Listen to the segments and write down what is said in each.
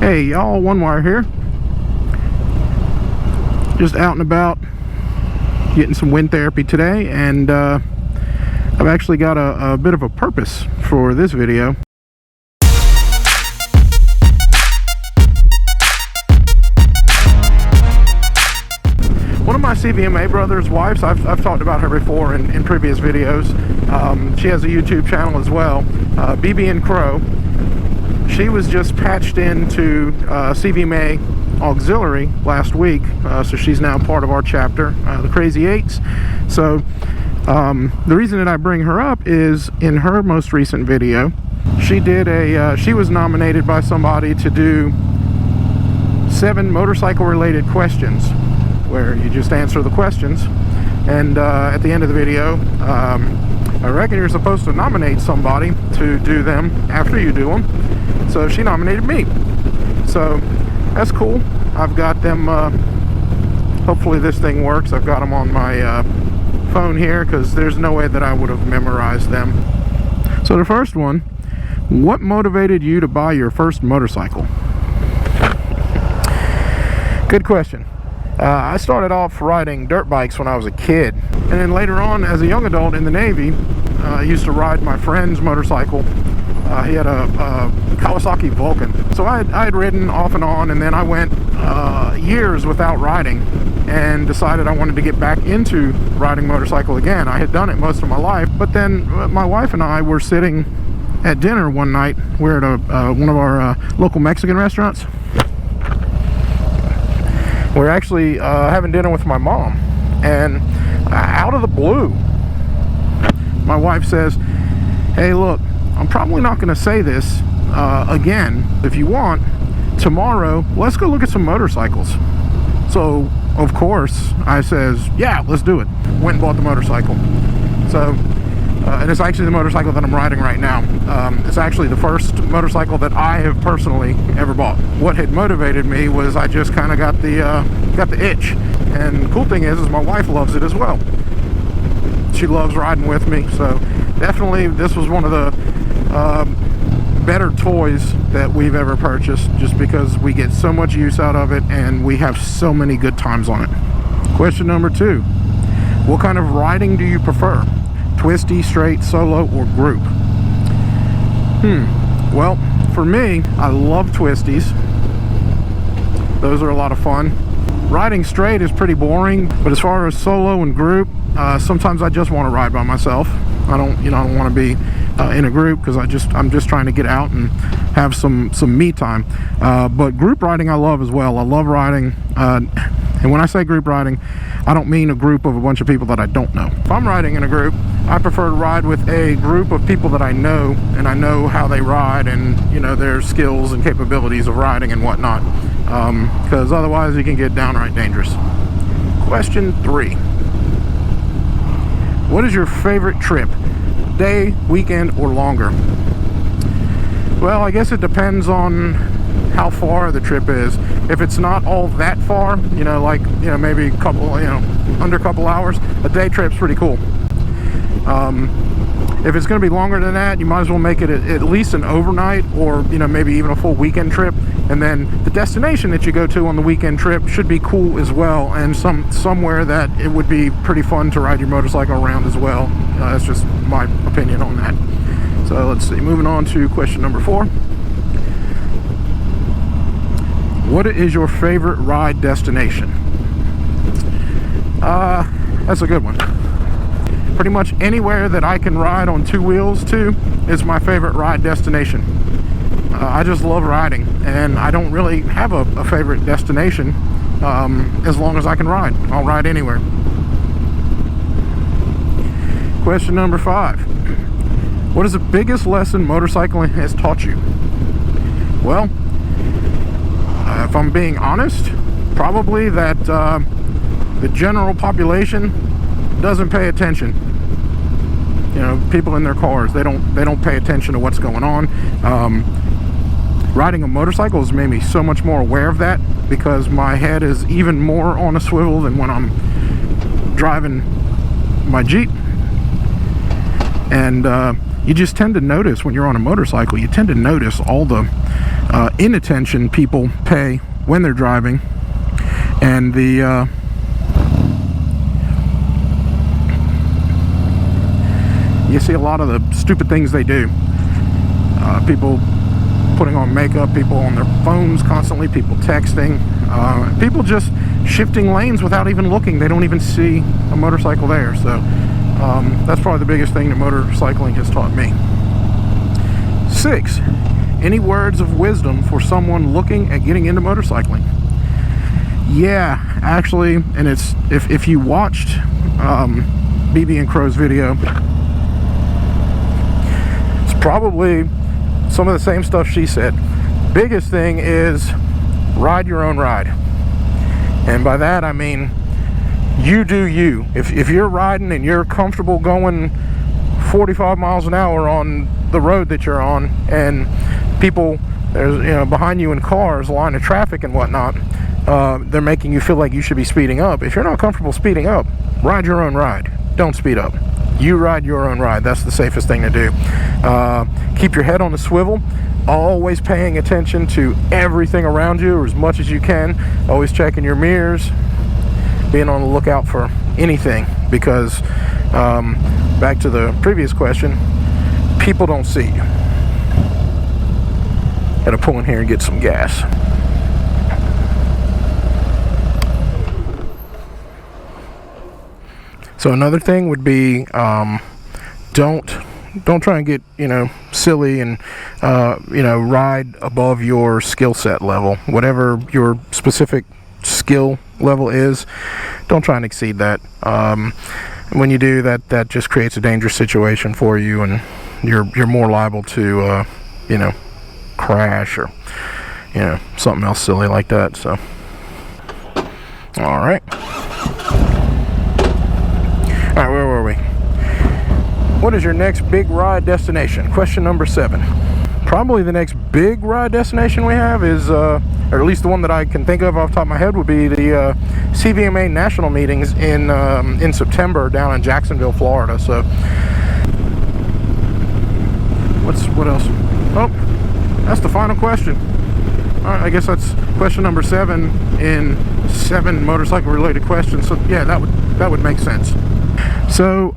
Hey y'all, One Wire here. Just out and about getting some wind therapy today, and I've actually got a bit of a purpose for this video. One of my CVMA brother's wives, I've talked about her before in previous videos. She has a YouTube channel as well, BB and Crow. She was just patched into CVMA Auxiliary last week, so she's now part of our chapter, the Crazy Eights. So the reason that I bring her up is in her most recent video, she did she was nominated by somebody to do 7 motorcycle related questions, where you just answer the questions, and at the end of the video, I reckon you're supposed to nominate somebody to do them after you do them. So she nominated me, so that's cool. I've got them, hopefully this thing works. I've got them on my phone here, because there's no way that I would have memorized them. So the first one: what motivated you to buy your first motorcycle? Good question. I started off riding dirt bikes when I was a kid, and then later on as a young adult in the Navy, I used to ride my friend's motorcycle. He had a Kawasaki Vulcan. So I had ridden off and on, and then I went years without riding and decided I wanted to get back into riding motorcycle again. I had done it most of my life, but then my wife and I were sitting at dinner one night. We're at one of our local Mexican restaurants. We're actually having dinner with my mom, and out of the blue, my wife says, "Hey, look, I'm probably not going to say this again. If you want, tomorrow, let's go look at some motorcycles." So, of course, I says, "Yeah, let's do it." Went and bought the motorcycle. So, and it's actually the motorcycle that I'm riding right now. It's actually the first motorcycle that I have personally ever bought. What had motivated me was I just kind of got the itch. And the cool thing is my wife loves it as well. She loves riding with me, so definitely this was one of the better toys that we've ever purchased, just because we get so much use out of it and we have so many good times on it. Question number 2: what kind of riding do you prefer? Twisty, straight, solo, or group? Well, for me, I love twisties. Those are a lot of fun. Riding straight is pretty boring, but as far as solo and group, sometimes I just want to ride by myself. I don't want to be in a group, because I'm just trying to get out and have some me time. But group riding I love as well. I love riding, and when I say group riding, I don't mean a group of a bunch of people that I don't know. If I'm riding in a group, I prefer to ride with a group of people that I know, and I know how they ride, and their skills and capabilities of riding and whatnot, because otherwise it can get downright dangerous. Question 3: what is your favorite trip? Day, weekend, or longer? Well, I guess it depends on how far the trip is. If it's not all that far, maybe under a couple hours, a day trip's pretty cool. If it's going to be longer than that, you might as well make it at least an overnight, or maybe even a full weekend trip. And then the destination that you go to on the weekend trip should be cool as well, and somewhere that it would be pretty fun to ride your motorcycle around as well. That's just my opinion on that. So let's see, moving on to question number 4. What is your favorite ride destination? That's a good one. Pretty much anywhere that I can ride on 2 wheels to is my favorite ride destination. I just love riding, and I don't really have a favorite destination. As long as I can ride, I'll ride anywhere. Question number 5: what is the biggest lesson motorcycling has taught you? Well, if I'm being honest, probably that the general population doesn't pay attention. People in their cars, they don't pay attention to what's going on. Riding a motorcycle has made me so much more aware of that, because my head is even more on a swivel than when I'm driving my Jeep. And you just tend to notice when you're on a motorcycle, you tend to notice all the inattention people pay when they're driving, and the you see a lot of the stupid things they do. People putting on makeup, people on their phones constantly, people texting, people just shifting lanes without even looking. They don't even see a motorcycle there. So that's probably the biggest thing that motorcycling has taught me. 6, any words of wisdom for someone looking at getting into motorcycling? Yeah, actually, and it's if you watched BB and Crow's video, it's probably some of the same stuff she said. Biggest thing is ride your own ride, and by that I mean you do you. If you're riding and you're comfortable going 45 miles an hour on the road that you're on, and people there's behind you in cars, line of traffic and whatnot, they're making you feel like you should be speeding up. If you're not comfortable speeding up, ride your own ride. Don't speed up. You ride your own ride. That's the safest thing to do. Keep your head on the swivel, always paying attention to everything around you, or as much as you can. Always checking your mirrors, being on the lookout for anything, because back to the previous question, people don't see you. Gotta pull in here and get some gas. So another thing would be don't try and get silly and ride above your skill set level. Whatever your specific skill level is, don't try and exceed that. When you do that, that just creates a dangerous situation for you, and you're more liable to crash or something else silly like that. So all right, where were we? What is your next big ride destination? Question number 7. Probably the next big ride destination we have is, or at least the one that I can think of off the top of my head, would be the CVMA national meetings in September down in Jacksonville, Florida. So what else? Oh, that's the final question. All right, I guess that's question number 7 in 7 motorcycle related questions. So yeah, that would make sense. So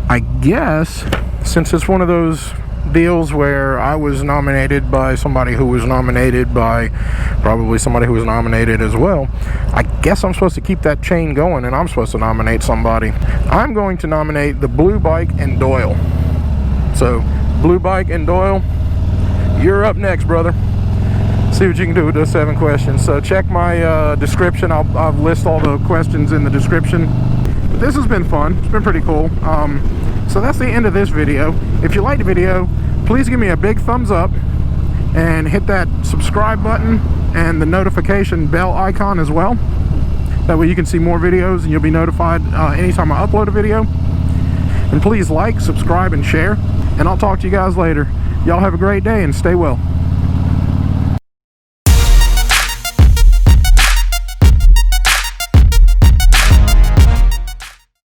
I guess since it's one of those deals where I was nominated by somebody who was nominated by probably somebody who was nominated as well, I guess I'm supposed to keep that chain going, and I'm supposed to nominate somebody. I'm going to nominate the Blue Bike and Doyle. So Blue Bike and Doyle, you're up next, brother. See what you can do with those 7 questions. So check my description. I'll list all the questions in the description. This has been fun. It's been pretty cool. So that's the end of this video. If you liked the video, please give me a big thumbs up and hit that subscribe button and the notification bell icon as well. That way you can see more videos and you'll be notified anytime I upload a video. And please like, subscribe, and share. And I'll talk to you guys later. Y'all have a great day and stay well.